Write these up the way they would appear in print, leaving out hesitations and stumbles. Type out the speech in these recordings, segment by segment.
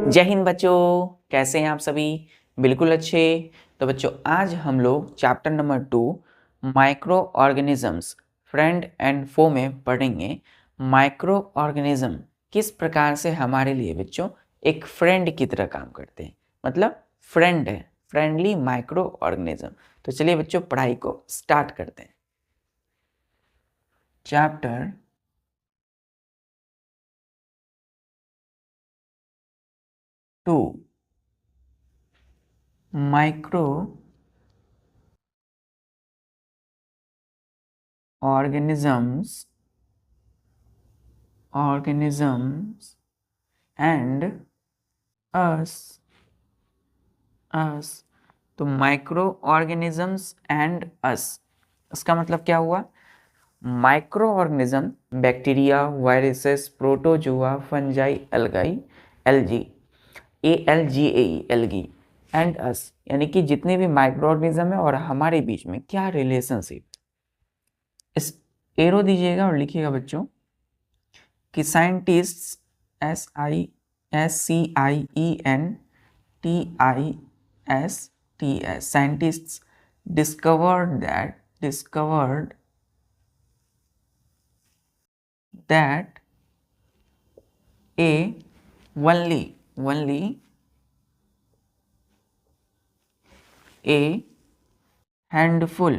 जय हिंद बच्चों, कैसे हैं आप सभी? बिल्कुल अच्छे। तो बच्चों, आज हम लोग chapter number 2 micro organisms friend and foe में पढ़ेंगे। माइक्रो ऑर्गेनिज्म किस प्रकार से हमारे लिए बच्चों एक फ्रेंड की तरह काम करते हैं, मतलब फ्रेंड है, फ्रेंडली माइक्रो ऑर्गेनिज्म। तो चलिए बच्चों, पढ़ाई को स्टार्ट करते हैं। Chapter 2 micro organisms and us तो माइक्रो ऑर्गेनिजम्स एंड अस, इसका मतलब क्या हुआ? Micro organism bacteria, viruses, protozoa, fungi, algae, algae, algae and us, यानी कि जितने भी माइक्रो ऑर्गेनिज्म है और हमारे बीच में क्या रिलेशनशिप। इस एरो दीजिएगा और लिखिएगा बच्चों कि scientists SCIENTISTS scientists discovered that a only a handful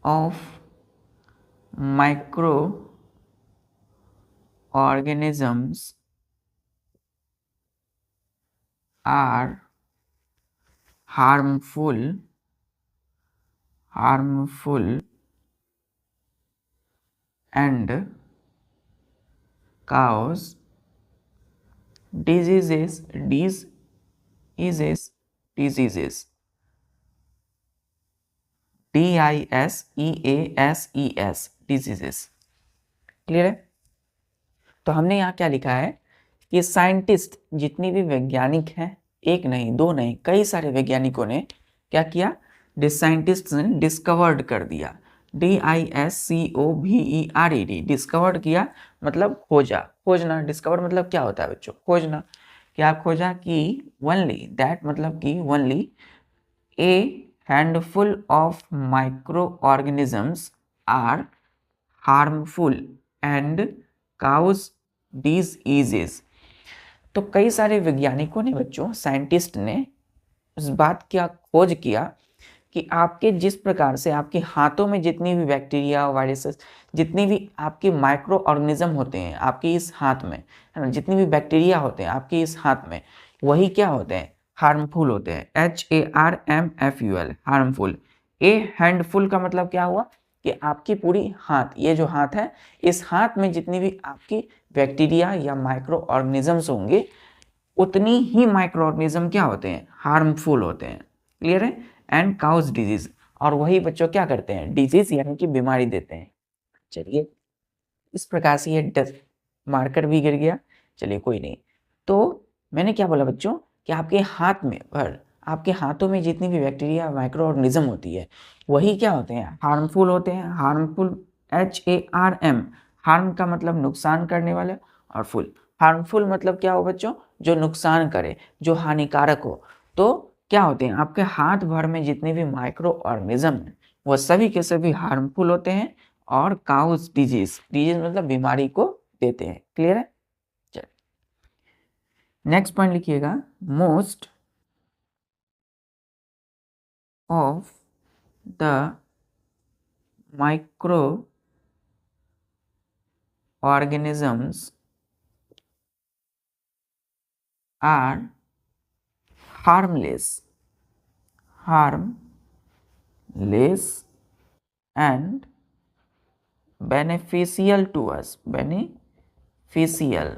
of microorganisms are harmful and cause diseases diseases। Clear है? तो हमने यहाँ क्या लिखा है कि साइंटिस्ट, जितनी भी वैज्ञानिक हैं, एक नहीं दो नहीं कई सारे वैज्ञानिकों ने क्या किया? साइंटिस्ट ने डिस्कवर्ड कर दिया। DISCOVERED, डिस्कवर्ड किया मतलब खोजना। डिस्कवर मतलब क्या होता है बच्चों? खोजना। क्या खोजा? कि ओनली दैट, मतलब कि only A handful of microorganisms are harmful and cause diseases। तो कई सारे वैज्ञानिकों ने बच्चों, साइंटिस्ट ने उस बात का खोज किया कि आपके जिस प्रकार से आपके हाथों में जितनी भी बैक्टीरिया, वायरसेस, जितनी भी आपके माइक्रो ऑर्गेनिज्म होते हैं आपके इस हाथ में, है ना, जितनी भी बैक्टीरिया होते हैं आपके इस हाथ में, वही क्या होते हैं? हार्मफुल होते हैं। HARMFUL, harmful. ए हैंडफुल का मतलब क्या हुआ? कि आपकी पूरी हाथ, ये जो हाथ है, इस हाथ में जितनी भी आपकी बैक्टीरिया या माइक्रो ऑर्गेनिजम्स होंगे, उतनी ही माइक्रो ऑर्गेनिज्म क्या होते हैं? हार्मफुल होते हैं। क्लियर है? एंड काउज डिजीज, और वही बच्चों क्या करते हैं? डिजीज यानी कि बीमारी देते हैं। चलिए, इस प्रकार से ये मार्कर भी गिर गया। चलिए कोई नहीं। तो मैंने क्या बोला बच्चों कि आपके हाथ में आपके हाथों में जितनी भी बैक्टीरिया, माइक्रो ऑर्गेनिज्म होती है, वही क्या होते हैं? हार्मफुल होते हैं। हार्मफुल, HARM, हार्म का मतलब नुकसान करने वाले, और फुल, हार्मफुल मतलब क्या हो बच्चों? जो नुकसान करे, जो हानिकारक हो। तो क्या होते हैं? आपके हाथ भर में जितने भी माइक्रो ऑर्गेनिज्म हैं, वो सभी के सभी हार्मफुल होते हैं और काउज डिजीज मतलब बीमारी को देते हैं। क्लियर है? चलिए नेक्स्ट पॉइंट लिखिएगा। Most of the micro organisms are harmless and beneficial to us। Beneficial,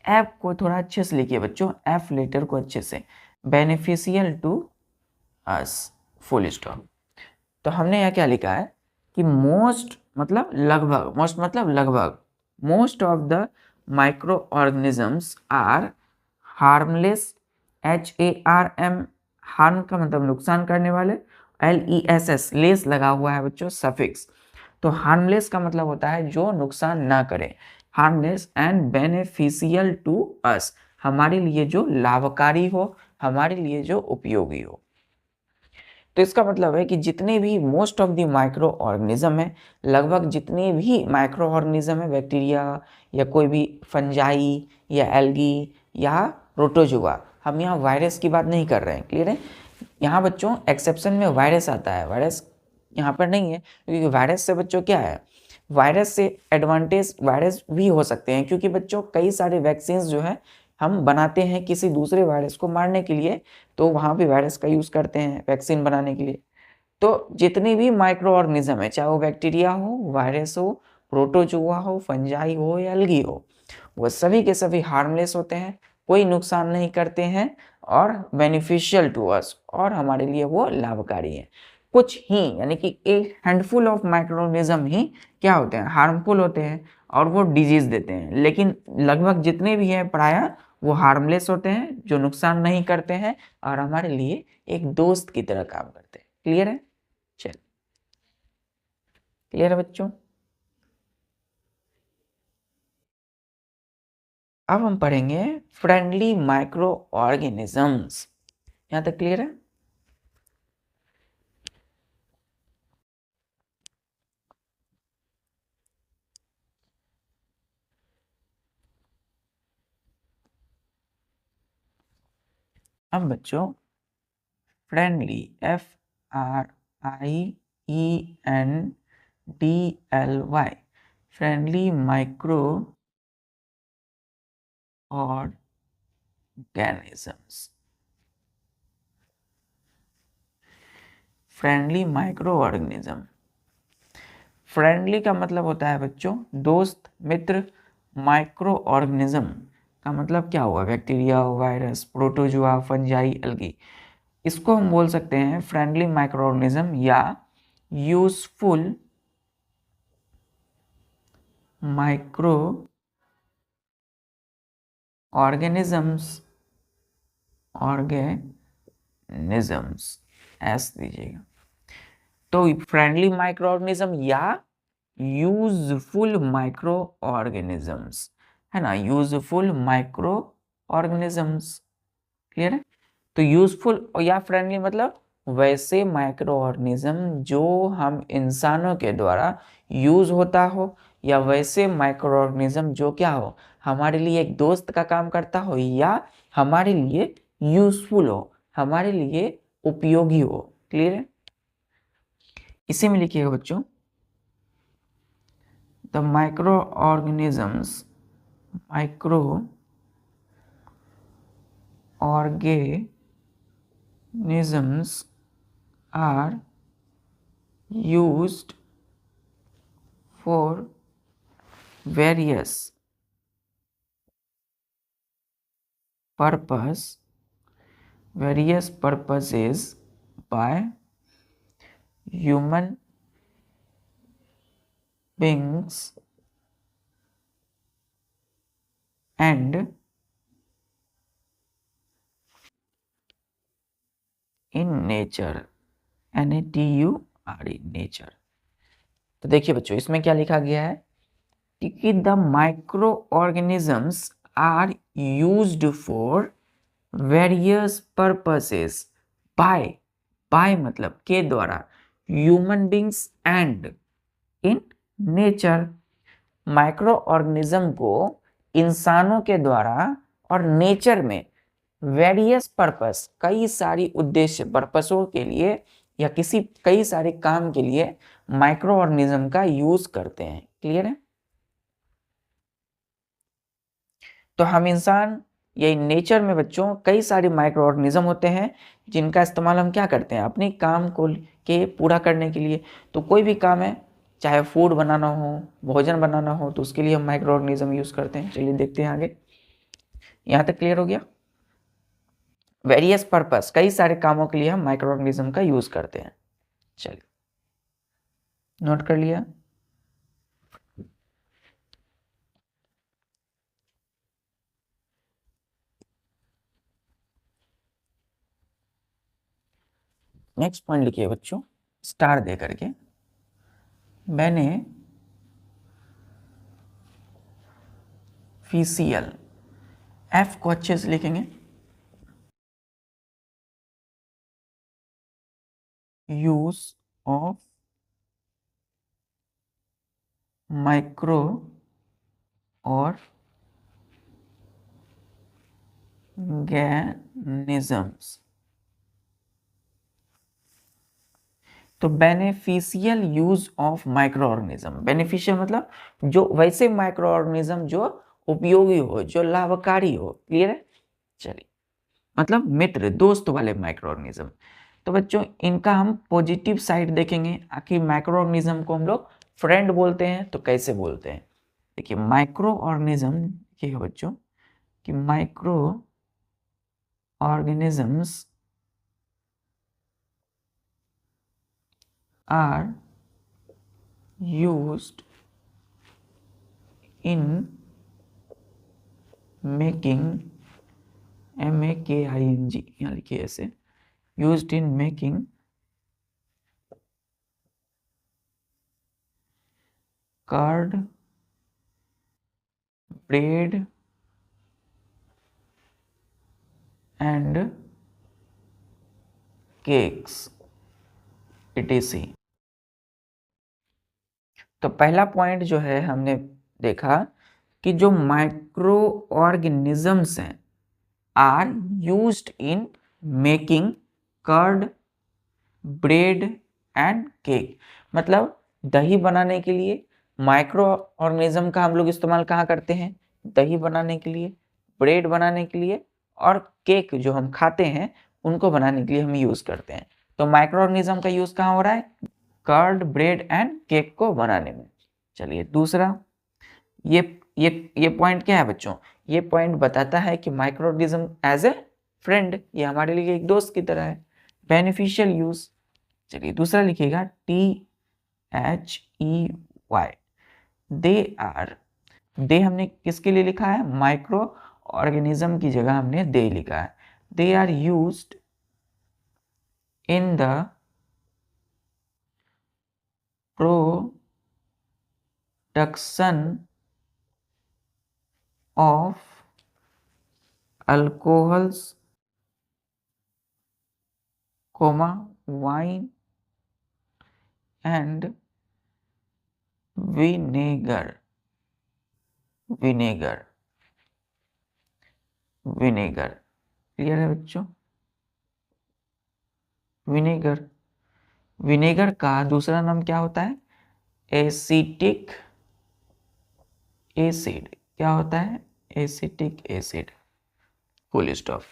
F को थोड़ा अच्छे से लिखिए बच्चों, एफ लेटर को अच्छे से। Beneficial to us, full stop. तो हमने यहाँ क्या लिखा है कि मोस्ट मतलब लगभग, मोस्ट मतलब लगभग, most of the micro organisms are harmless. HARM, harm का मतलब नुकसान करने वाले। LESS, लेस लगा हुआ है बच्चों, सफिक्स। तो हार्मलेस का मतलब होता है जो नुकसान ना करे। Harmless and beneficial to us, हमारे लिए जो लाभकारी हो, हमारे लिए जो उपयोगी हो। तो इसका मतलब है कि जितने भी most of the micro organism है, लगभग जितने भी माइक्रो ऑर्गेनिज्म है, बैक्टीरिया या कोई भी फंजाई या एल्गी या प्रोटोजुआ, हम यहाँ वायरस की बात नहीं कर रहे हैं, क्लियर है। यहाँ बच्चों एक्सेप्शन में वायरस आता है, वायरस यहाँ पर नहीं है, क्योंकि वायरस से बच्चों क्या है, वायरस से एडवांटेज वायरस भी हो सकते हैं, क्योंकि बच्चों कई सारे वैक्सीन जो है हम बनाते हैं किसी दूसरे वायरस को मारने के लिए, तो वहाँ पे वायरस का यूज़ करते हैं वैक्सीन बनाने के लिए। तो जितने भी माइक्रो ऑर्गेनिज्म है, चाहे वो बैक्टीरिया हो, वायरस हो, प्रोटोजुआ हो, फंजाई हो या एल्गी हो, वो सभी के सभी हार्मलेस होते हैं, कोई नुकसान नहीं करते हैं और बेनिफिशियल टू अस, और हमारे लिए वो लाभकारी है। कुछ ही यानी कि एक हैंडफुल ऑफ माइक्रो ऑर्गेनिज्म ही क्या होते हैं, हार्मफुल होते हैं और वो डिजीज देते हैं, लेकिन लगभग जितने भी हैं प्रायः वो हार्मलेस होते हैं, जो नुकसान नहीं करते हैं और हमारे लिए एक दोस्त की तरह काम करते हैं। क्लियर है? चल, क्लियर है बच्चों? अब हम पढ़ेंगे फ्रेंडली माइक्रो ऑर्गेनिजम्स। यहां तक क्लियर है? अब बच्चों friendly, FRIENDLY, friendly micro organisms. Friendly micro organism, friendly का मतलब होता है बच्चों दोस्त, मित्र। माइक्रो ऑर्गेनिज्म का मतलब क्या हुआ, bacteria, virus, protozoa, fungi, algae. इसको हम बोल सकते हैं फ्रेंडली माइक्रो ऑर्गेनिज्म या useful micro organisms, organisms S दीजिएगा। तो फ्रेंडली माइक्रो ऑर्गेनिज्म या यूजफुल माइक्रो ऑर्गेनिजम्स, है ना, यूजफुल माइक्रो ऑर्गेनिजम्स। क्लियर है? तो यूजफुल या फ्रेंडली मतलब वैसे माइक्रो ऑर्गेनिज्म जो हम इंसानों के द्वारा यूज होता हो, या वैसे माइक्रो ऑर्गेनिज्म जो क्या हो, हमारे लिए एक दोस्त का काम करता हो, या हमारे लिए यूजफुल हो, हमारे लिए उपयोगी हो। क्लियर है? इसी में लिखिएगा बच्चों, the micro organisms, micro organisms are used for various purposes by human beings and in nature, NATURE, nature. तो देखिए बच्चों इसमें क्या लिखा गया है कि the micro organisms are used for various purposes by मतलब के द्वारा, human beings and in nature. Micro organism को इंसानों के द्वारा और नेचर में वेरियस पर्पस, कई सारी उद्देश्य, पर्पसों के लिए या किसी कई सारे काम के लिए माइक्रो ऑर्गेनिज्म का यूज करते हैं। क्लियर है? तो हम इंसान या नेचर में बच्चों कई सारे माइक्रो ऑर्गेनिज्म होते हैं जिनका इस्तेमाल हम क्या करते हैं अपने काम को के पूरा करने के लिए। तो कोई भी काम है, चाहे फूड बनाना हो, भोजन बनाना हो, तो उसके लिए हम माइक्रो ऑर्गेनिज्म यूज करते हैं। चलिए देखते हैं आगे। यहाँ तक क्लियर हो गया? वेरियस पर्पस, कई सारे कामों के लिए हम माइक्रो ऑर्गेनिज्म का यूज करते हैं। चलिए नोट कर लिया। नेक्स्ट पॉइंट लिखिए बच्चों, स्टार दे करके। मैंने बेनिफिशियल, एफ को अच्छे से लिखेंगे, यूज ऑफ माइक्रो ऑर्गेनिजम्स। तो beneficial use of micro organism, beneficial मतलब जो वैसे माइक्रो ऑर्गेनिज्म जो उपयोगी हो, जो लाभकारी हो। क्लियर है? चलिए, मतलब मित्र दोस्त वाले माइक्रो ऑर्गेनिज्म। तो बच्चों इनका हम पॉजिटिव साइड देखेंगे। आखिर माइक्रो ऑर्गेनिज्म को हम लोग फ्रेंड बोलते हैं तो कैसे बोलते हैं? देखिए माइक्रो ऑर्गेनिज्म ये है बच्चों कि micro organisms are used in making, MAKING यहाँ लिखिए ऐसे, used in making curd, bread and cakes etc। तो पहला पॉइंट जो है हमने देखा कि जो माइक्रो ऑर्गेनिजम्स हैं are used in making curd, bread and cake. मतलब दही बनाने के लिए माइक्रो ऑर्गेनिज्म का हम लोग इस्तेमाल कहाँ करते हैं? दही बनाने के लिए, ब्रेड बनाने के लिए और केक जो हम खाते हैं उनको बनाने के लिए हम यूज करते हैं। तो माइक्रो ऑर्गेनिज्म का यूज कहाँ हो रहा है? कर्ड, ब्रेड एंड केक को बनाने में। चलिए दूसरा, ये पॉइंट क्या है बच्चों? ये पॉइंट बताता है कि micro organism as a friend, ये हमारे लिए एक दोस्त की तरह है। बेनिफिशियल यूज, चलिए दूसरा लिखिएगा THEY, दे आर। दे हमने किसके लिए लिखा है? माइक्रो ऑर्गेनिज्म की जगह हमने दे लिखा है। They are used in the production of alcohols, wine and vinegar. Clear है बच्चों? विनेगर का दूसरा नाम क्या होता है? Acetic acid. क्या होता है? Acetic acid. Full stop.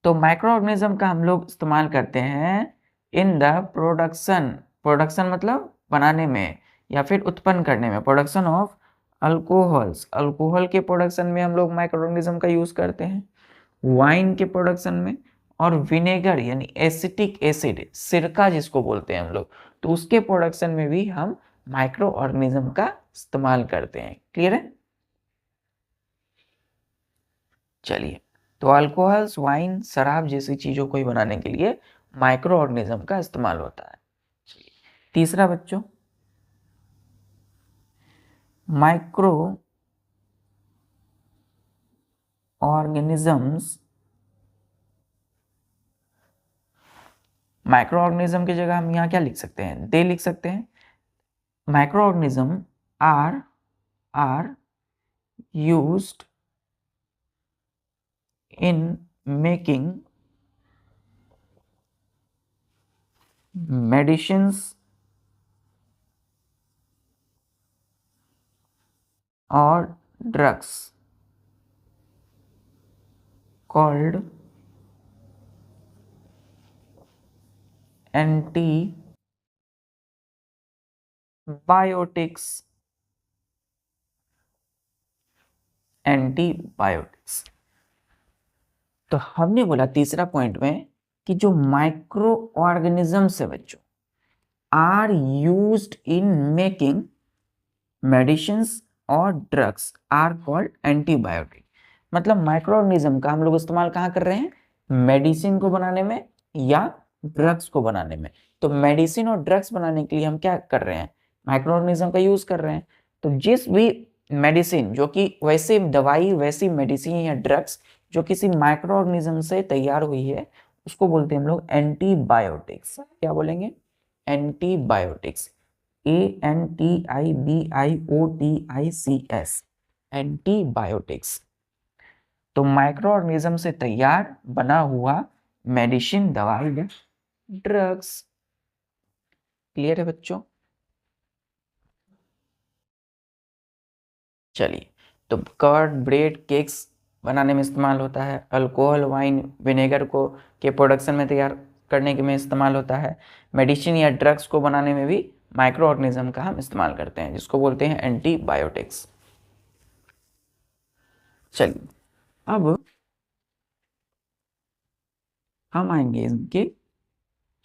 तो माइक्रो ऑर्गेनिज्म का हम लोग इस्तेमाल करते हैं इन द प्रोडक्शन मतलब बनाने में या फिर उत्पन्न करने में, प्रोडक्शन ऑफ अल्कोहल्स, अल्कोहल के प्रोडक्शन में हम लोग माइक्रो ऑर्गेनिज्म का यूज करते हैं, वाइन के प्रोडक्शन में, और विनेगर यानी एसिटिक एसिड, सिरका जिसको बोलते हैं हम लोग, तो उसके प्रोडक्शन में भी हम माइक्रो ऑर्गेनिज्म का इस्तेमाल करते हैं। क्लियर है? चलिए, तो अल्कोहल्स, वाइन, शराब जैसी चीजों को ही बनाने के लिए माइक्रो ऑर्गेनिज्म का इस्तेमाल होता है। तीसरा बच्चों, माइक्रो ऑर्गेनिजम्स, माइक्रो ऑर्गेनिज्म की जगह हम यहाँ क्या लिख सकते हैं? दे लिख सकते हैं। Micro organism are used in making medicines और ड्रग्स called एंटीबायोटिक्स। तो हमने बोला तीसरा पॉइंट में कि जो माइक्रो ऑर्गेनिजम्स है बच्चों are used in making medicines और ड्रग्स आर कॉल्ड एंटीबायोटिक। मतलब माइक्रो ऑर्गेनिज्म का हम लोग इस्तेमाल कहाँ कर रहे हैं? मेडिसिन को बनाने में या ड्रग्स को बनाने में। तो मेडिसिन और ड्रग्स बनाने के लिए हम क्या कर रहे हैं? माइक्रो ऑर्गेनिज्म का यूज कर रहे हैं। तो जिस भी मेडिसिन जो कि वैसे दवाई, वैसी मेडिसिन या ड्रग्स जो किसी माइक्रो ऑर्गेनिज्म से तैयार हुई है, उसको बोलते हैं हम लोग एंटीबायोटिक्स। क्या बोलेंगे? एंटीबायोटिक्स। ANTIBIOTICS, antibiotics. तो माइक्रो ऑर्गेनिज्म से तैयार बना हुआ मेडिसिन, दवाई या ड्रग्स। क्लियर है बच्चों? चलिए, तो कर्ड, ब्रेड, केक्स बनाने में इस्तेमाल होता है। अल्कोहल, वाइन, विनेगर को के प्रोडक्शन में तैयार करने के में इस्तेमाल होता है। मेडिसिन या ड्रग्स को बनाने में भी माइक्रो ऑर्गेनिज्म का हम इस्तेमाल करते हैं, जिसको बोलते हैं एंटीबायोटिक्स। चलिए, अब हम आएंगे इनके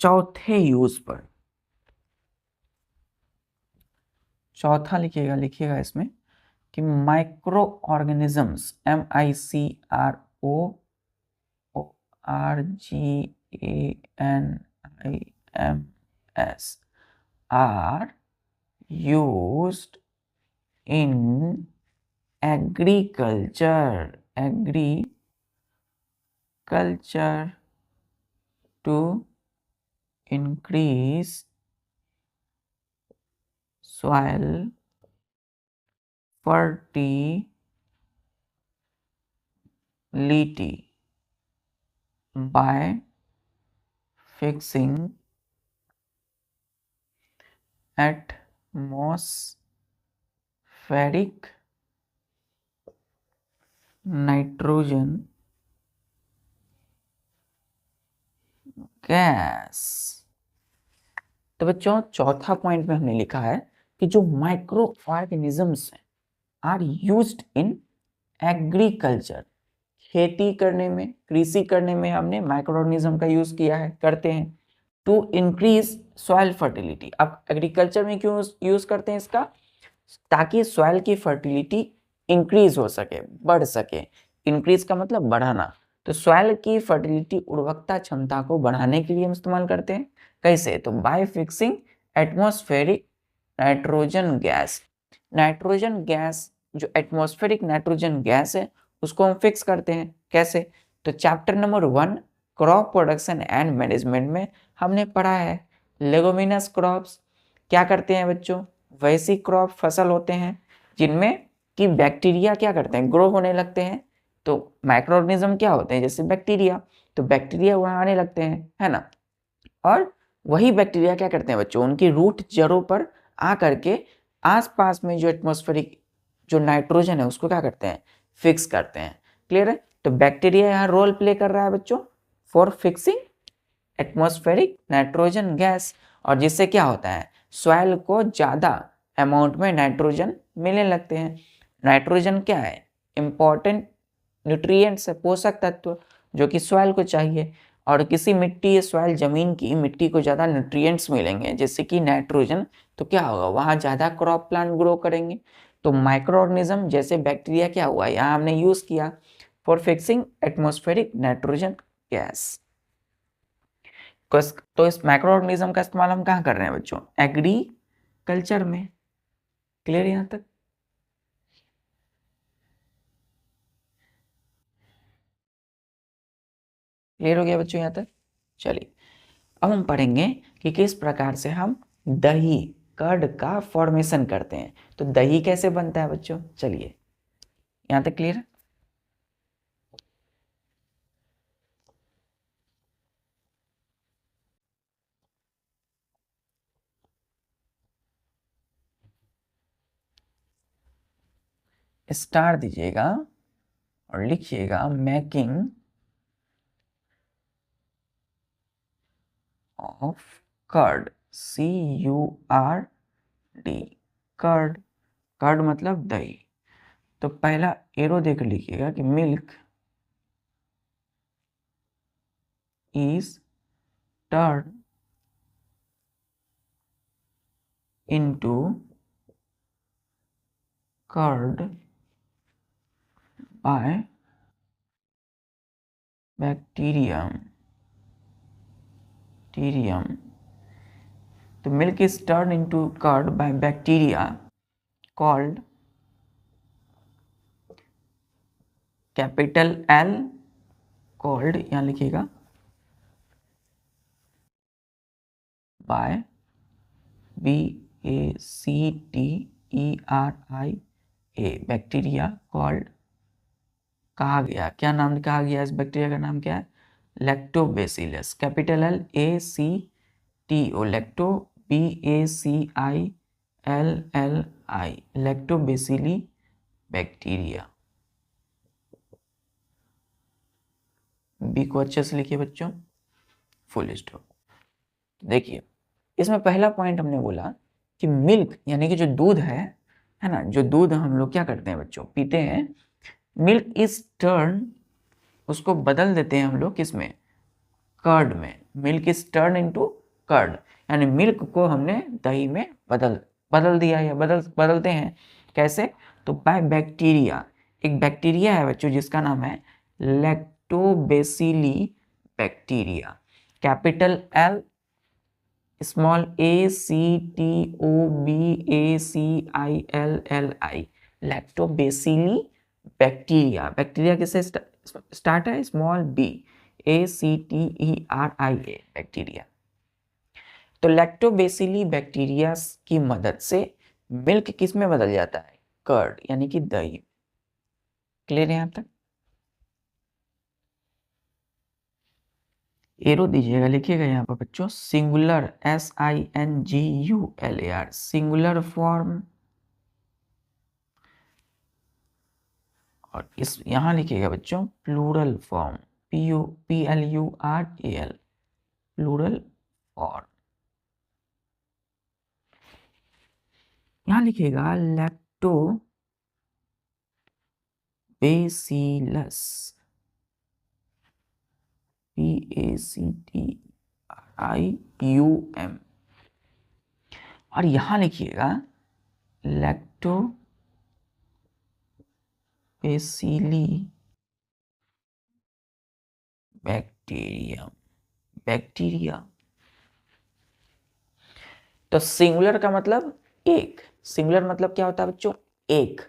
चौथे यूज पर। चौथा लिखिएगा इसमें कि micro organisms, MICROORGANIMS are used in agriculture to increase soil fertility by fixing atmospheric nitrogen gas. तो बच्चों, चौथा पॉइंट में हमने लिखा है कि जो माइक्रो ऑर्गेनिजम्स हैं आर यूज्ड इन एग्रीकल्चर, खेती करने में, कृषि करने में हमने माइक्रो ऑर्गेनिज्म का यूज किया है, करते हैं। To increase soil fertility. अब एग्रीकल्चर में क्यों यूज करते हैं इसका? ताकि सॉइल की फर्टिलिटी इंक्रीज हो सके, बढ़ सके। इंक्रीज का मतलब बढ़ाना। तो सॉइल की फर्टिलिटी, उर्वरकता क्षमता को बढ़ाने के लिए हम इस्तेमाल करते हैं। कैसे? तो bye fixing atmospheric nitrogen gas. Nitrogen gas, जो एटमॉस्फेरिक नाइट्रोजन गैस है, उसको हम फिक्स करते हैं। कैसे? तो chapter number 1 crop production and management में हमने पढ़ा है लेगुमिनस क्रॉप्स क्या करते हैं बच्चों? वैसी क्रॉप फसल होते हैं जिनमें कि बैक्टीरिया क्या करते हैं? ग्रो होने लगते हैं। तो माइक्रो ऑर्गेनिज्म क्या होते हैं? जैसे बैक्टीरिया। तो बैक्टीरिया वहाँ आने लगते हैं, है ना? और वही बैक्टीरिया क्या करते हैं बच्चों? उनकी रूट जड़ों पर आ करके आसपास में जो एटमॉस्फेरिक जो नाइट्रोजन है उसको क्या करते हैं? फिक्स करते हैं। क्लियर है? तो बैक्टीरिया यहाँ रोल प्ले कर रहा है बच्चों for fixing atmospheric nitrogen gas, और जिससे क्या होता है? सॉइल को ज़्यादा अमाउंट में नाइट्रोजन मिलने लगते हैं। नाइट्रोजन क्या है? इंपॉर्टेंट न्यूट्रिएंट्स है, पोषक तत्व जो कि सॉइल को चाहिए। और किसी मिट्टी या सॉइल, जमीन की मिट्टी को ज़्यादा न्यूट्रिएंट्स मिलेंगे जैसे कि नाइट्रोजन, तो क्या होगा? वहाँ ज़्यादा क्रॉप प्लांट ग्रो करेंगे। तो माइक्रो ऑर्गेनिज्म जैसे बैक्टीरिया क्या हुआ? यहाँ हमने यूज़ किया for fixing atmospheric nitrogen gas. तो इस माइक्रो ऑर्गेनिज्म का इस्तेमाल हम कहाँ कर रहे हैं बच्चों? एग्रीकल्चर में। क्लियर यहाँ तक? क्लियर हो गया बच्चों यहाँ तक? चलिए, अब हम पढ़ेंगे कि किस प्रकार से हम दही, कर्ड का फॉर्मेशन करते हैं। तो दही कैसे बनता है बच्चों? चलिए, यहाँ तक क्लियर है? स्टार दीजिएगा और लिखिएगा making of curd, CURD, curd. Curd मतलब दही। तो पहला एरो देकर लिखिएगा कि milk is turn into curd by bacterium. तो milk is turned into curd by bacteria called capital L called, यहाँ लिखिएगा बाय BACTERIA बैक्टीरिया कॉल्ड, कहा गया, क्या नाम कहा गया इस बैक्टीरिया का नाम क्या है? Lactobacillus, capital LACTO, lacto BACILLI, lactobacilli bacteria. B को अच्छे से लिखिए बच्चों, फुल स्टॉप। देखिए इसमें पहला पॉइंट हमने बोला कि मिल्क यानी कि जो दूध है ना, जो दूध हम लोग क्या करते हैं बच्चों, पीते हैं, मिल्क इज टर्न, उसको बदल देते हैं हम लोग किसमें? कर्ड में। Milk is turn into curd, यानी मिल्क को हमने दही में बदल दिया या बदलते हैं। कैसे? तो बाय बैक्टीरिया, एक बैक्टीरिया है बच्चों जिसका नाम है lactobacilli bacteria, capital L small LACTOBACILLI, lactobacilli bacteria. Bacteria किससे स्टार्ट है? Small BACTERIA bacteria. तो लैक्टोबैसिली बैक्टीरिया की मदद से मिल्क किस में बदल जाता है? कर्ड यानी कि दही। क्लियर है यहाँ तक? एरो दीजिएगा, लिखिएगा यहाँ पर बच्चों सिंगुलर SINGULAR, सिंगुलर फॉर्म, और इस यहाँ लिखिएगा बच्चों plural form, PLURAL, plural form. यहाँ लिखिएगा लैक्टोबैसिलस, PACTIUM, और यहाँ लिखिएगा लैक्टोबैसिली बैक्टीरिया। तो सिंगुलर का मतलब एक, सिंगुलर मतलब क्या होता है बच्चों? एक।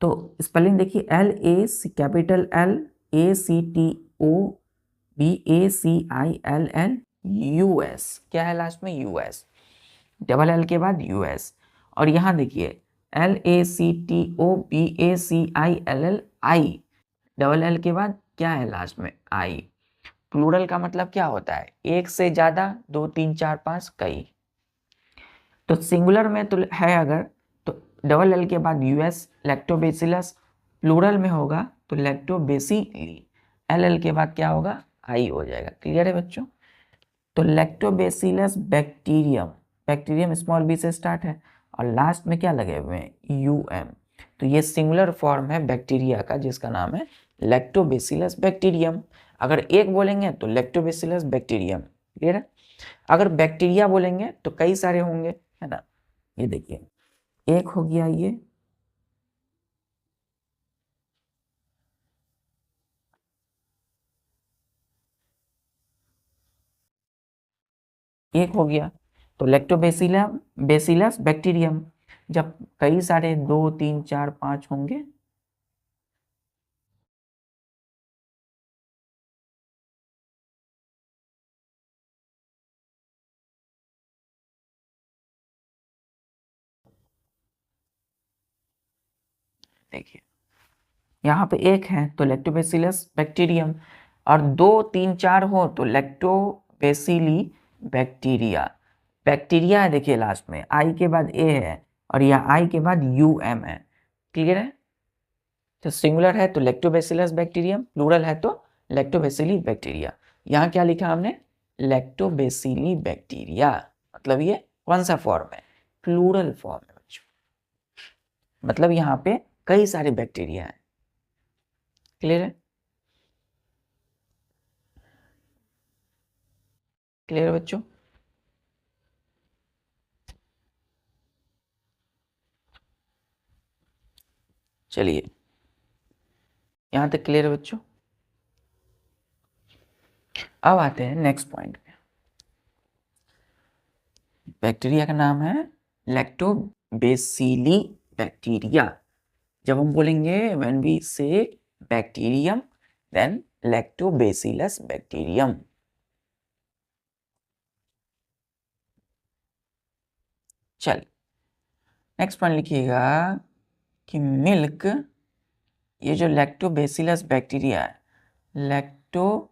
तो स्पेलिंग देखिए LAC, कैपिटल LACTOBACILLUS, क्या है लास्ट में? US, डबल L के बाद US। और यहाँ देखिए LACTOBACILLI, डबल L के बाद क्या है लास्ट में? I। प्लूरल का मतलब क्या होता है? एक से ज्यादा, 2 3 4 5, कई। तो सिंगुलर में तो है अगर, तो डबल L के बाद US, लैक्टोबैसिलस। प्लूरल में होगा तो लैक्टोबैसिली, LL के बाद क्या होगा? I हो जाएगा। क्लियर है बच्चों? तो lactobacillus bacterium, bacterium small b से स्टार्ट है और लास्ट में क्या लगे हुए हैं? UM। तो ये सिंगुलर फॉर्म है बैक्टीरिया का जिसका नाम है लैक्टोबैसिलस बैक्टीरियम। अगर एक बोलेंगे तो लैक्टोबैसिलस बैक्टीरियम। क्लियर है? अगर बैक्टीरिया बोलेंगे तो कई सारे होंगे, है ना। ये देखिए एक हो गया, ये एक हो गया, तो लैक्टोबैसिलम बैसिलस बैक्टीरियम। जब कई सारे 2 3 4 5 होंगे, देखिए यहाँ पे एक है तो लैक्टोबैसिलस बैक्टीरियम, और 2 3 4 हो तो लैक्टोबैसिली बैक्टीरिया। बैक्टीरिया है देखिए लास्ट में, आई के बाद ए है और यह आई के बाद UM है। क्लियर है? तो सिंगुलर है तो लैक्टोबैसिलस बैक्टीरियम, प्लूरल है तो लैक्टोबैसिली बैक्टीरिया। यहाँ क्या लिखा हमने? लैक्टोबैसिली बैक्टीरिया, मतलब ये कौन सा फॉर्म है? प्लूरल फॉर्म है बच्चों, मतलब यहाँ पे कई सारे बैक्टीरिया हैं। क्लियर है? क्लियर है बच्चों? चलिए यहाँ तक क्लियर है बच्चों। अब आते हैं नेक्स्ट पॉइंट पे। बैक्टीरिया का नाम है लैक्टोबैसिली बैक्टीरिया। जब हम बोलेंगे व्हेन वी से bacterium, then lactobacillus bacterium. चल नेक्स्ट पॉइंट लिखिएगा कि मिल्क, ये जो लैक्टोबैसिलस बैक्टीरिया है, लैक्टोबैसिली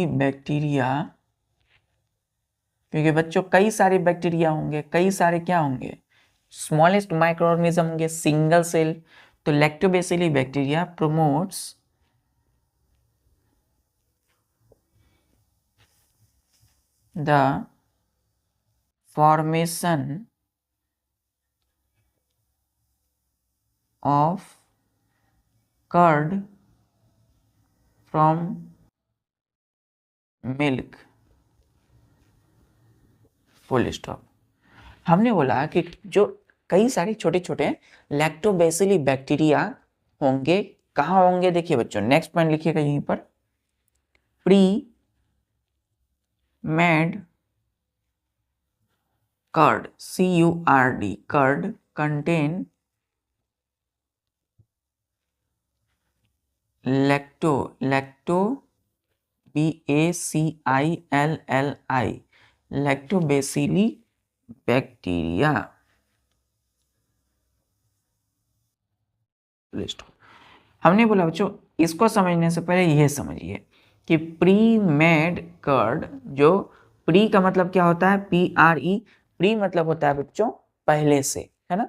बैक्टीरिया, क्योंकि बच्चों कई सारे बैक्टीरिया होंगे, कई सारे क्या होंगे, स्मॉलेस्ट माइक्रो ऑर्गेनिज्म होंगे, सिंगल सेल। तो lactobacilli bacteria promotes the formation of curd from milk, full stop. हमने बोला कि जो कई सारे छोटे छोटे लैक्टोबैसिली बैक्टीरिया होंगे, कहाँ होंगे, देखिए बच्चों नेक्स्ट पॉइंट लिखिएगा यहीं पर, pre made curd, CURD, curd contain BACILLI, lactobacilli bacteria. हमने बोला बच्चों इसको समझने से पहले यह समझिए कि प्री मेड कर्ड, जो प्री का मतलब क्या होता है, PRE, प्री मतलब होता है बच्चों पहले से, है ना,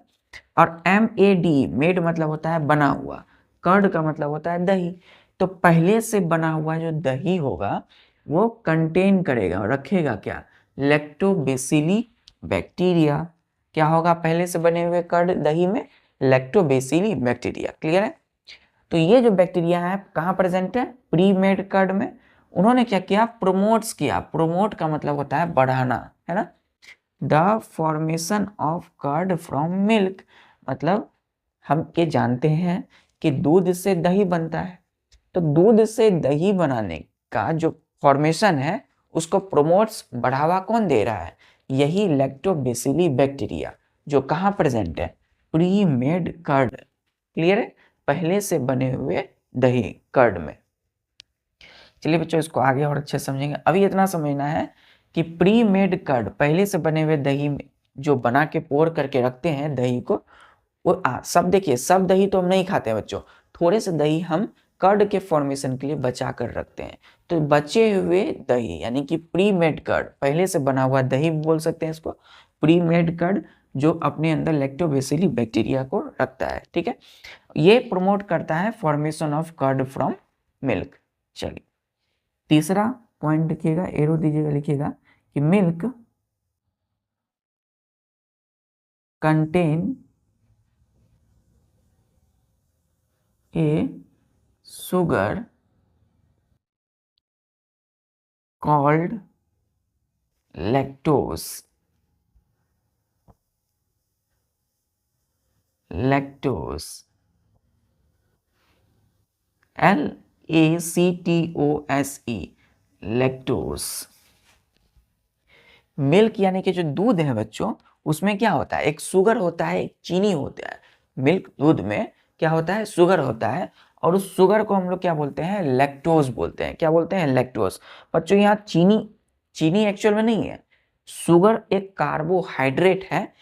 और MAD मेड मतलब होता है बना हुआ, कर्ड का मतलब होता है दही। तो पहले से बना हुआ जो दही होगा वो कंटेन करेगा और रखेगा क्या, लैक्टोबैसिली बैक्टीरिया। क्या होगा पहले से बने हुए कर्ड दही में, लैक्टोबैसिली बैक्टीरिया। क्लियर है। तो ये जो बैक्टीरिया है कहाँ प्रेजेंट है, प्री मेड कर्ड में। उन्होंने क्या किया, प्रोमोट्स किया। प्रोमोट का मतलब होता है बढ़ाना, है ना। The formation of curd from milk, मतलब हम ये जानते हैं कि दूध से दही बनता है, तो दूध से दही बनाने का जो फॉर्मेशन है उसको प्रोमोट्स, बढ़ावा कौन दे रहा है, यही लैक्टोबैसिली बैक्टीरिया, जो कहाँ प्रेजेंट है, प्री मेड कर्ड। क्लियर है, पहले से बने हुए दही कर्ड में। चलिए बच्चों इसको आगे और अच्छे समझेंगे। अभी इतना समझना है कि प्री मेड कर्ड, पहले से बने हुए दही में जो बना के पोर करके रखते हैं दही को, वो सब देखिए, सब दही तो हम नहीं खाते हैं बच्चों, थोड़े से दही हम कर्ड के फॉर्मेशन के लिए बचा कर रखते हैं। तो बचे हुए दही यानी कि प्री मेड कर्ड, पहले से बना हुआ दही बोल सकते हैं इसको, प्री मेड कर्ड, जो अपने अंदर लैक्टोबैसिली बैक्टीरिया को रखता है। ठीक है, ये प्रमोट करता है formation of curd from milk. चलिए तीसरा पॉइंट लिखिएगा, एरो दीजिएगा, लिखिएगा कि milk contain a sugar called lactose, LACTOSE, lactose. Milk यानी कि जो दूध है बच्चों, उसमें क्या होता है, एक शुगर होता है, एक चीनी होता है। मिल्क दूध में क्या होता है, शुगर होता है, और उस शुगर को हम लोग क्या बोलते हैं, लैक्टोज बोलते हैं। क्या बोलते हैं, लैक्टोज। बच्चों यहाँ चीनी एक्चुअल में नहीं है, शुगर एक कार्बोहाइड्रेट है।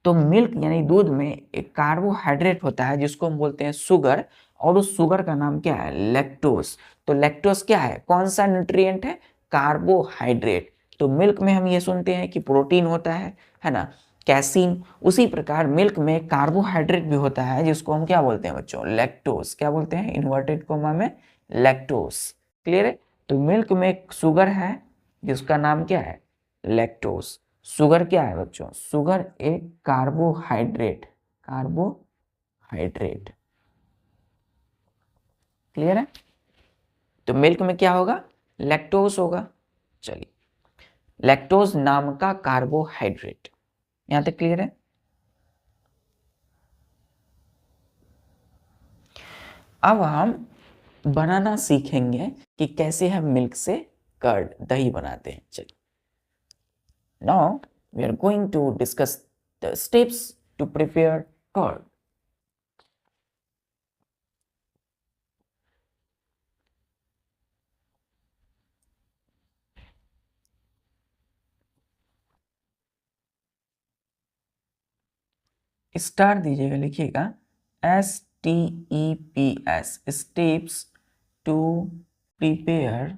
तो मिल्क यानी दूध में एक कार्बोहाइड्रेट होता है जिसको हम बोलते हैं शुगर, और उस शुगर का नाम क्या है, लैक्टोज। तो लैक्टोज क्या है, कौन सा न्यूट्रिएंट है, कार्बोहाइड्रेट। तो मिल्क में हम ये सुनते हैं कि प्रोटीन होता है ना, कैसीन। उसी प्रकार मिल्क में कार्बोहाइड्रेट भी होता है जिसको हम क्या बोलते हैं बच्चों, लैक्टोज। क्या बोलते हैं, इन्वर्टेड कोमा में लैक्टोज। क्लियर है। तो मिल्क में एक शुगर है जिसका नाम क्या है, लैक्टोज। शुगर क्या है बच्चों, शुगर एक कार्बोहाइड्रेट, क्लियर है। तो मिल्क में क्या होगा, लैक्टोज होगा। चलिए, लैक्टोज नाम का कार्बोहाइड्रेट, यहां तक क्लियर है। अब हम बनाना सीखेंगे कि कैसे हम मिल्क से कर्ड, दही बनाते हैं। चलिए, now we are going to discuss the steps to prepare curd. Star दीजिएगा, लिखिएगा STEPS, steps to prepare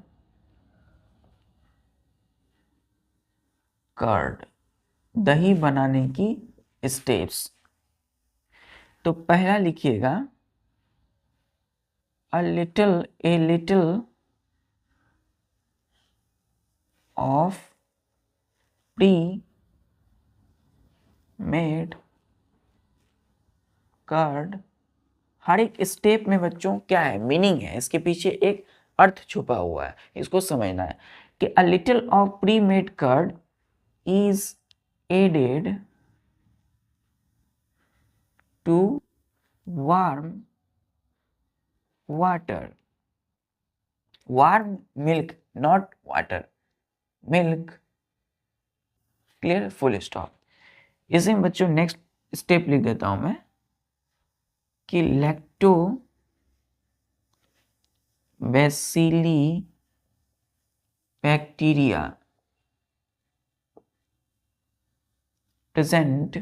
curd, दही बनाने की स्टेप्स। तो पहला लिखिएगा a little of pre-made curd. हर एक स्टेप में बच्चों क्या है, मीनिंग है, इसके पीछे एक अर्थ छुपा हुआ है, इसको समझना है कि a little of pre-made curd is added to warm water, warm milk, not water, milk, clear, full stop. इसी में बच्चों नेक्स्ट स्टेप लिख देता हूं मैं कि lacto bacilli bacteria present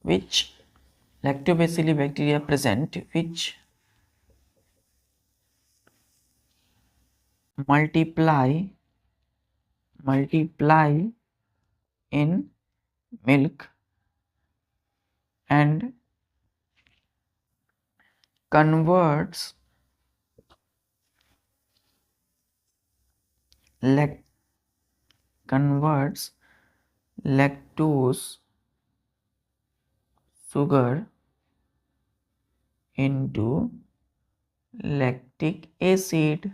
which lactobacilli bacteria present which multiply in milk and converts lactose sugar into lactic acid,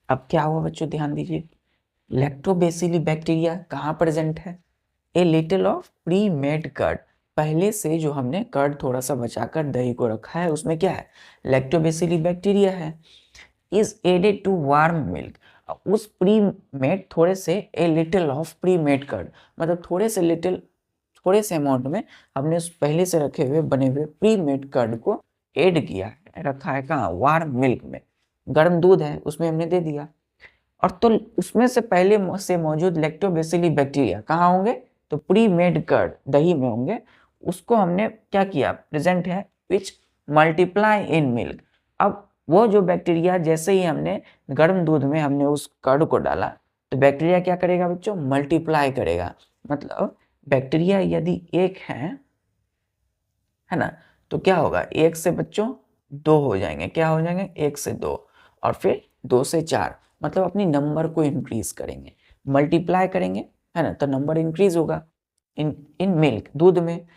अब क्या हुआ बच्चों, ध्यान दीजिए, लैक्टोबैसिली बैक्टीरिया कहाँ प्रेजेंट है, a little of pre made curd, पहले से जो हमने कर्ड थोड़ा सा बचाकर दही को रखा है उसमें क्या है, लैक्टोबैसिली बैक्टीरिया है, is added to warm milk, उस प्री मेड थोड़े से a little of pre made curd, मतलब थोड़े से अमाउंट में हमने उस पहले से रखे हुए बने हुए प्री मेड कर्ड को ऐड किया है, रखा है कहाँ, वार्म मिल्क में, गर्म दूध है उसमें हमने दे दिया, और तो उसमें से पहले से मौजूद लैक्टोबैसिली बैक्टीरिया कहाँ होंगे, तो प्री मेड कर्ड दही में होंगे, उसको हमने क्या किया, प्रेजेंट है, विच मल्टीप्लाई इन मिल्क, अब वो जो बैक्टीरिया जैसे ही हमने गर्म दूध में हमने उस कर्ड को डाला तो बैक्टीरिया क्या करेगा बच्चों, मल्टीप्लाई करेगा, मतलब बैक्टीरिया यदि एक है ना, तो क्या होगा, एक से बच्चों दो हो जाएंगे, क्या हो जाएंगे, एक से दो, और फिर दो से चार, मतलब अपनी नंबर को इंक्रीज करेंगे, मल्टीप्लाई करेंगे, है ना, तो नंबर इंक्रीज होगा इन मिल्क, दूध में,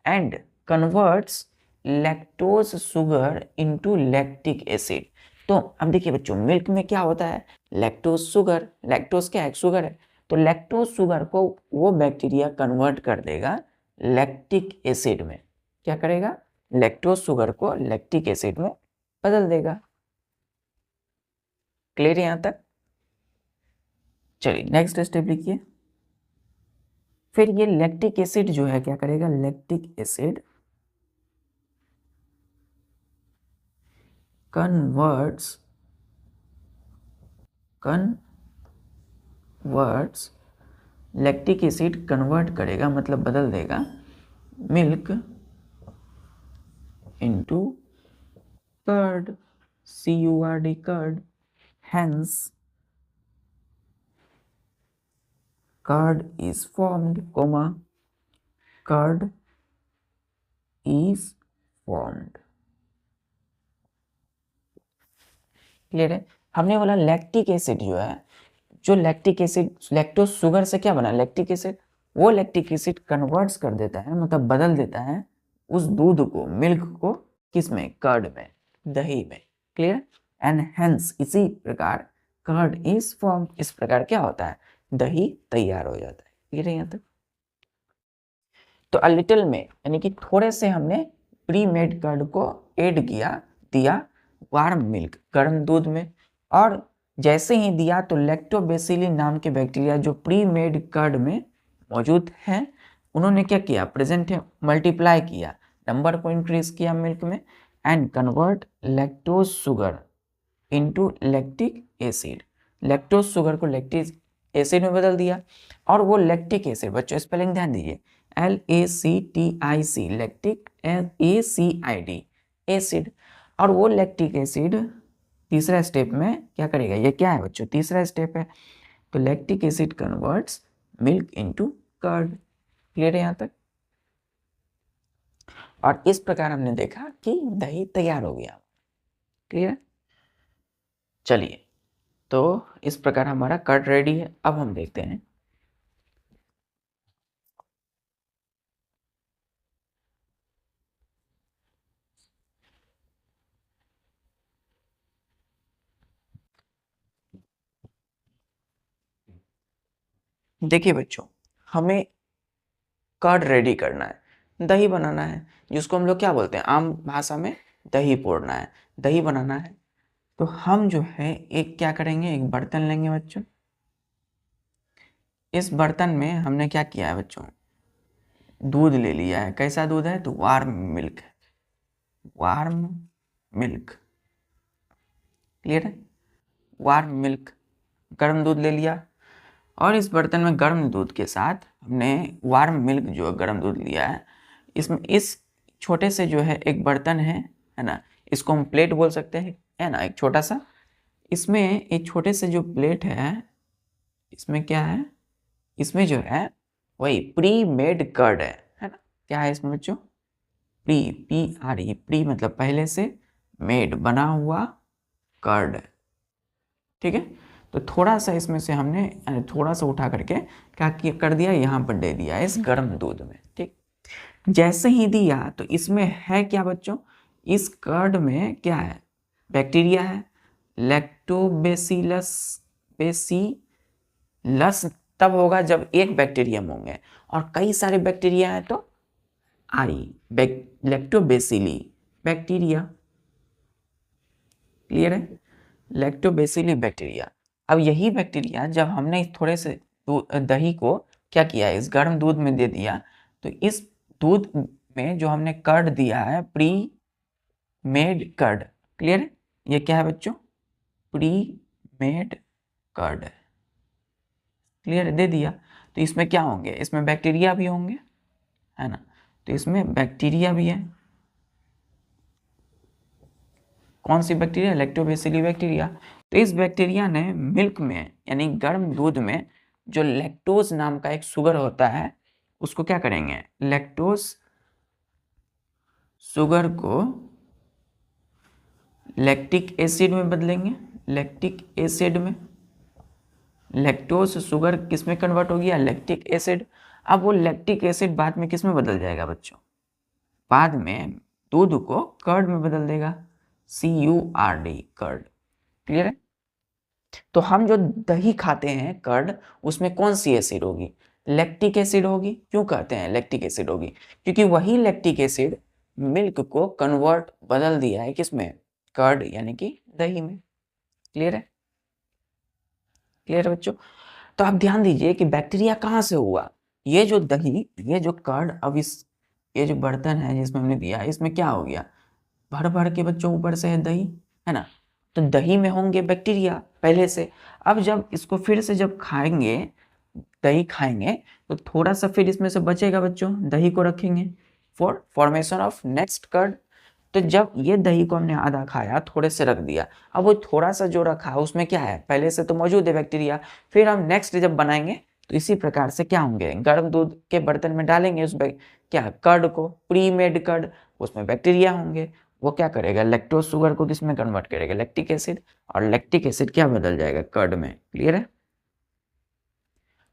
and converts lactose sugar into lactic acid. तो अब देखिए बच्चों, मिल्क में क्या होता है, लैक्टोज सुगर, लैक्टोज क्या है, शुगर है, तो लैक्टोज शुगर को वो बैक्टीरिया कन्वर्ट कर देगा लैक्टिक एसिड में, क्या करेगा, लैक्टोज शुगर को लैक्टिक एसिड में बदल देगा, क्लियर है यहां तक। चलिए नेक्स्ट स्टेप लिखिए, फिर ये लैक्टिक एसिड जो है क्या करेगा, lactic acid converts lactic acid convert करेगा, मतलब बदल देगा milk into curd, CURD, curd, hence curd is formed, curd is formed, clear है। हमने बोला लैक्टिक एसिड जो है, जो लैक्टिक एसिड लैक्टोज शुगर से क्या बना, लैक्टिक एसिड, वो लैक्टिक एसिड कन्वर्ट्स कर देता है, मतलब बदल देता है उस दूध को, मिल्क को, किसमें, कर्ड में, दही में, क्लियर, एंड हेंस इसी प्रकार कर्ड इज फॉर्म, इस प्रकार क्या होता है, दही तैयार हो जाता है, क्लियर है यहाँ तक। तो अ लिटिल में यानी कि थोड़े से हमने प्री मेड कर्ड को ऐड किया दिया वार्म मिल्क, गर्म दूध में, और जैसे ही दिया तो लैक्टोबैसिली नाम के बैक्टीरिया जो प्री मेड कर्ड में मौजूद हैं, उन्होंने क्या किया, प्रेजेंट है, मल्टीप्लाई किया, नंबर को इंक्रीज किया मिल्क में, and convert lactose sugar into lactic acid, lactose sugar को लैक्टिक एसिड में बदल दिया। और वो लैक्टिक एसिड, बच्चों स्पेलिंग ध्यान दीजिए, LACTIC, लैक्टिक ACID, एसिड। और वो लैक्टिक एसिड तीसरा स्टेप में क्या करेगा, ये क्या है बच्चों, तीसरा स्टेप है, तो lactic acid converts milk into curd. Clear है यहाँ तक? और इस प्रकार हमने देखा कि दही तैयार हो गया। क्लियर? चलिए, तो इस प्रकार हमारा कर्ड रेडी है। अब हम देखते हैं देखिए बच्चों, हमें कर्ड रेडी करना है, दही बनाना है, जिसको हम लोग क्या बोलते हैं आम भाषा में, दही पोड़ना है, दही बनाना है। तो हम जो है एक क्या करेंगे, एक बर्तन लेंगे बच्चों। इस बर्तन में हमने क्या किया है बच्चों, दूध ले लिया है। कैसा दूध है, तो warm milk, warm milk. Clear है? वार्म मिल्क, गर्म दूध ले लिया। और इस बर्तन में गर्म दूध के साथ हमने वार्म मिल्क जो गर्म दूध लिया है, इसमें इस छोटे से जो है एक बर्तन है ना, इसको हम प्लेट बोल सकते हैं, है ना, एक छोटा सा। इसमें एक छोटे से जो प्लेट है, इसमें क्या है, इसमें जो है वही प्री मेड कर्ड है ना। क्या है इसमें बच्चों, PRE, प्री मतलब पहले से, मेड बना हुआ, कर्ड। ठीक है? तो थोड़ा सा इसमें से हमने थोड़ा सा उठा करके क्या कर दिया, यहाँ पर दे दिया इस गर्म दूध में। ठीक, जैसे ही दिया तो इसमें है क्या बच्चों, इस कर्ड में क्या है, बैक्टीरिया है, लैक्टोबैसिलस, बेसिलस तब होगा जब एक बैक्टीरियम होंगे, और कई सारे बैक्टीरिया है तो लैक्टोबैसिली बैक्टीरिया। क्लियर है? Lactobacilli bacteria. अब यही बैक्टीरिया जब हमने थोड़े से दही को क्या किया, इस गर्म दूध में दे दिया, तो इस दूध में जो हमने कर्ड दिया है, प्री मेड कर्ड। क्लियर है? ये क्या है बच्चों, प्री मेड कर्ड है। क्लियर है? दे दिया तो इसमें क्या होंगे, इसमें बैक्टीरिया भी होंगे, है ना। तो इसमें बैक्टीरिया भी है, कौन सी बैक्टीरिया, लैक्टोबैसिली बैक्टीरिया। तो इस बैक्टीरिया ने मिल्क में यानी गर्म दूध में जो लैक्टोज नाम का एक शुगर होता है, उसको क्या करेंगे, लैक्टोज शुगर को लैक्टिक एसिड में बदलेंगे, लैक्टिक एसिड में। लैक्टोज शुगर किस में कन्वर्ट हो गया, लैक्टिक एसिड। अब वो लैक्टिक एसिड बाद में किस में बदल जाएगा बच्चों, बाद में दूध को कर्ड में बदल देगा, CURD, कर्ड। क्लियर है? तो हम जो दही खाते हैं कर्ड, उसमें कौन सी एसिड होगी, लैक्टिक एसिड होगी। क्यों कहते हैं लैक्टिक एसिड होगी, क्योंकि वही लैक्टिक एसिड मिल्क को कन्वर्ट बदल दिया है किसमें, कर्ड यानी कि दही में। क्लियर है? क्लियर है बच्चों? तो आप ध्यान दीजिए कि बैक्टीरिया कहाँ से हुआ, ये जो दही, ये जो कर्ड, अब इस ये जो बर्तन है जिसमें हमने दिया, इसमें क्या हो गया, भर भर के बच्चों ऊपर से है दही, है ना। तो दही में होंगे बैक्टीरिया पहले से। अब जब इसको फिर से जब खाएंगे, दही खाएंगे, तो थोड़ा सा फिर इसमें से बचेगा बच्चों, दही को रखेंगे for formation of next curd. तो जब ये दही को हमने आधा खाया, थोड़े से रख दिया, अब वो थोड़ा सा जो रखा है उसमें क्या है, पहले से तो मौजूद है बैक्टीरिया। फिर हम नेक्स्ट जब बनाएंगे तो इसी प्रकार से क्या होंगे, गर्म दूध के बर्तन में डालेंगे उस क्या कर्ड को, प्री मेड कर्ड, उसमें बैक्टीरिया होंगे। वो क्या करेगा, लैक्टोज शुगर को किसमें कन्वर्ट करेगा, लैक्टिक एसिड, और लैक्टिक एसिड क्या बदल जाएगा, कर्ड में। क्लियर है?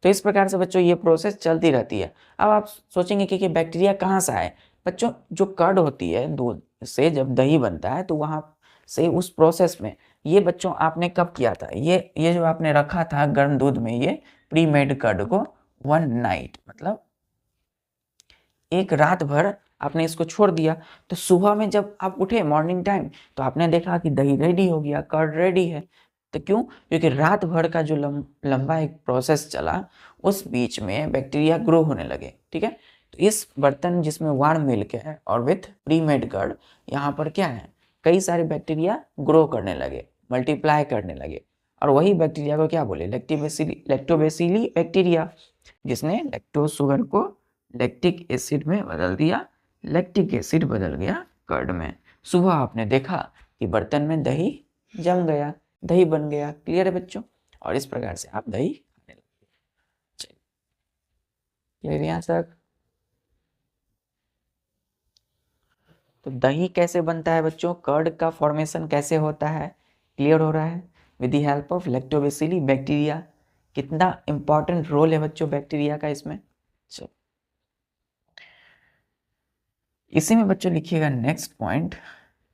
तो इस प्रकार से बच्चों ये प्रोसेस चलती रहती है। अब आप सोचेंगे कि बैक्टीरिया कहाँ से आए, बच्चों जो कर्ड होती है, दूध से जब दही बनता है तो वहाँ से उस प्रोसेस में ये बच्चों आपने कब किया था, ये जो आपने रखा था गर्म दूध में, ये प्री मेड कर्ड को 1 नाइट मतलब एक रात भर आपने इसको छोड़ दिया, तो सुबह में जब आप उठे मॉर्निंग टाइम तो आपने देखा कि दही रेडी हो गया, कर्ड रेडी है। तो क्यों? क्योंकि रात भर का जो लंबा एक प्रोसेस चला, उस बीच में बैक्टीरिया ग्रो होने लगे। ठीक है, तो इस बर्तन जिसमें वार्म मिल्क है और विथ प्री मेड कर्ड, यहाँ पर क्या है, कई सारे बैक्टीरिया ग्रो करने लगे, मल्टीप्लाई करने लगे, और वही बैक्टीरिया को क्या बोले, लैक्टोबैसिली बैक्टीरिया, जिसने लैक्टोज शुगर को लैक्टिक एसिड में बदल दिया, लैक्टिक एसिड बदल गया कर्ड में। सुबह आपने देखा कि बर्तन में दही जम गया, दही बन गया। क्लियर है बच्चों? और इस प्रकार से आप दही खाने लगे। चलिए, क्लियर यहाँ तक? तो दही कैसे बनता है बच्चों, कर्ड का फॉर्मेशन कैसे होता है, क्लियर हो रहा है? With the help of lactobacilli bacteria. कितना इंपॉर्टेंट रोल है बच्चों बैक्टीरिया का इसमें। चलो, इसी में बच्चों लिखिएगा next point,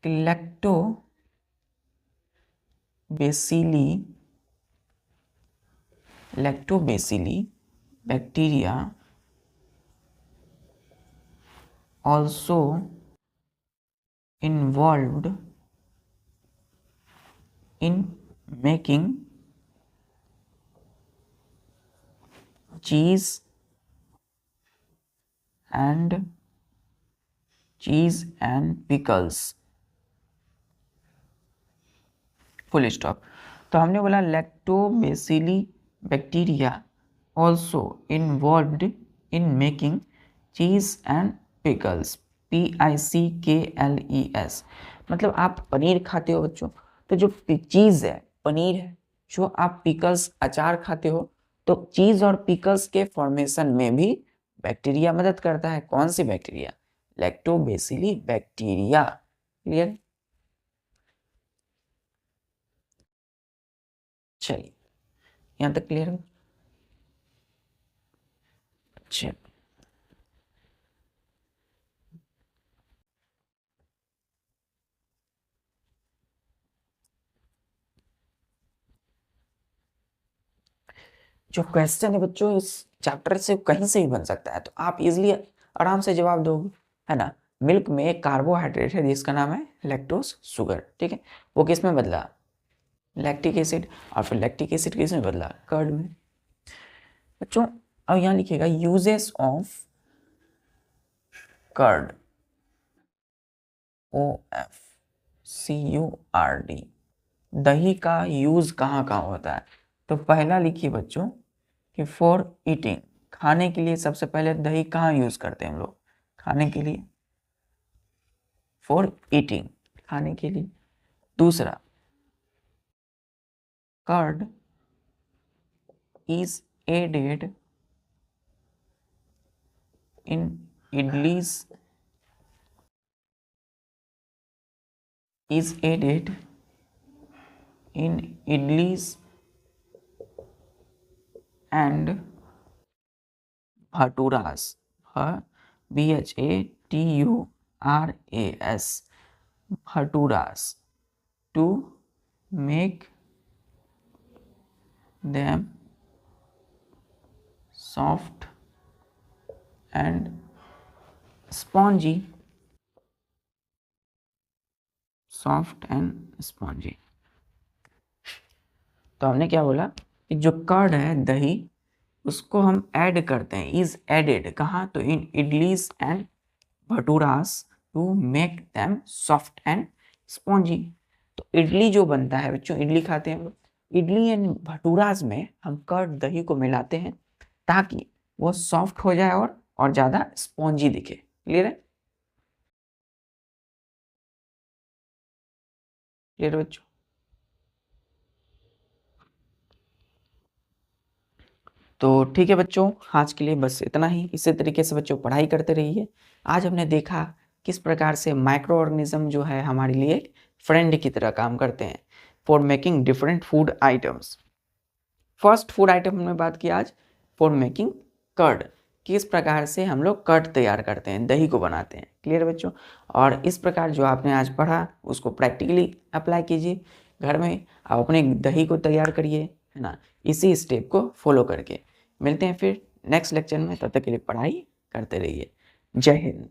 lactobacilli bacteria also involved in making cheese and pickles, full stop. तो हमने बोला lactobacilli bacteria also involved in making चीज एंड पिकल्स, PICKLES। मतलब आप पनीर खाते हो बच्चों, तो जो चीज़ है, पनीर है, जो आप पिकल्स अचार खाते हो, तो चीज़ और पिकल्स के फॉर्मेशन में भी बैक्टीरिया मदद करता है। कौन सी बैक्टीरिया? Lactobacilli bacteria. क्लियर? चलिए, यहाँ तक क्लियर है? अच्छा, जो क्वेश्चन है बच्चों इस चैप्टर से कहीं से भी बन सकता है, तो आप इजीली आराम से जवाब दोगे, है ना। मिल्क में एक कार्बोहाइड्रेट है जिसका नाम है लैक्टोज शुगर। ठीक है, वो किस में बदला? Lactic acid. और फिर लैक्टिक एसिड किस में बदला? कर्ड में। बच्चों अब यहाँ लिखिएगा यूजेस ऑफ कर्ड, OFCURD। दही का यूज कहाँ कहाँ होता है? तो पहला लिखिए बच्चों कि फॉर ईटिंग, खाने के लिए सबसे पहले दही कहाँ यूज करते हैं हम लोग? खाने के लिए, फॉर ईटिंग, खाने के लिए। दूसरा, curd is added in idlis, is added in idlis and bhaturas, BHATURAS, bhaturas, to make them soft and spongy, soft and spongy. तो हमने क्या बोला कि जो कर्ड है, दही, उसको हम ऐड करते हैं, इज एडेड कहाँ? तो in idlis and bhaturas to make them soft and spongy. तो इडली जो बनता है बच्चों, इडली खाते हैं हम लोग, इडली एंड भटूरास में हम कर्ड दही को मिलाते हैं ताकि वो सॉफ्ट हो जाए और ज़्यादा स्पॉन्जी दिखे। क्लियर है? क्लियर बच्चों? तो ठीक है बच्चों, आज के लिए बस इतना ही। इसी तरीके से बच्चों पढ़ाई करते रहिए। आज हमने देखा किस प्रकार से माइक्रो ऑर्गेनिज्म जो है हमारे लिए फ्रेंड की तरह काम करते हैं for making different food items. First food item हमने बात की आज, फॉर मेकिंग कर्ड, किस प्रकार से हम लोग कर्ड तैयार करते हैं, दही को बनाते हैं। क्लियर बच्चों? और इस प्रकार जो आपने आज पढ़ा उसको प्रैक्टिकली अप्लाई कीजिए घर में, आप अपने दही को तैयार करिए, है ना, इसी स्टेप को फॉलो करके। मिलते हैं फिर नेक्स्ट लेक्चर में, तब तक के लिए पढ़ाई करते रहिए। जय हिंद।